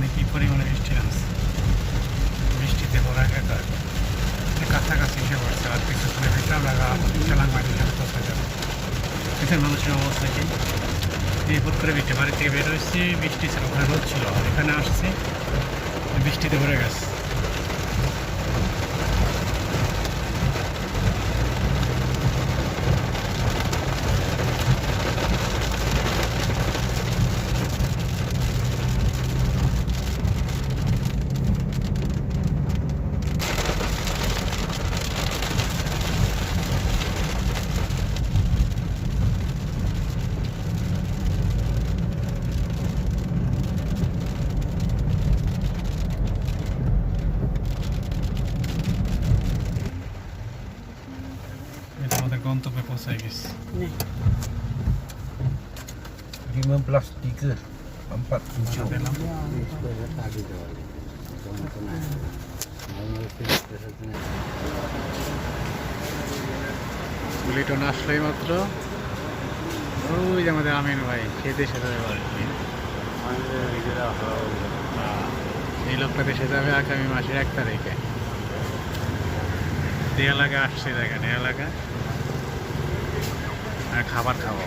এখানে কি পরিমাণে বৃষ্টি নামছে, বৃষ্টিতে ভরা একাকার। কাছাকাছি এসে পড়ছে, আর কিছুক্ষণের ভিতরে আমরা চালাংবাড়ি সাথে পৌঁছে যাবো। এখানে মানুষের অবস্থা কি, এই হুট করে বৃষ্টি, বাড়ি থেকে বের হয়েছি, বৃষ্টি ছিল, ওখানে রোদ ছিল, আর এখানে আসছি বৃষ্টিতে ভরে গেছে। আমাদের গন্তব্যে পৌঁছে গেছি। 5 4 পেলাম। বুলেটন আসলোই মাত্র, ওই যে আমাদের আমিন ভাই সে দেশে যাবে বাড়ি। এই লোকটা দেশে যাবে আগামী মাসের 1 তারিখে। এই এলাকা আসছে, দেখেন এই এলাকা, আর খাবার খাবো।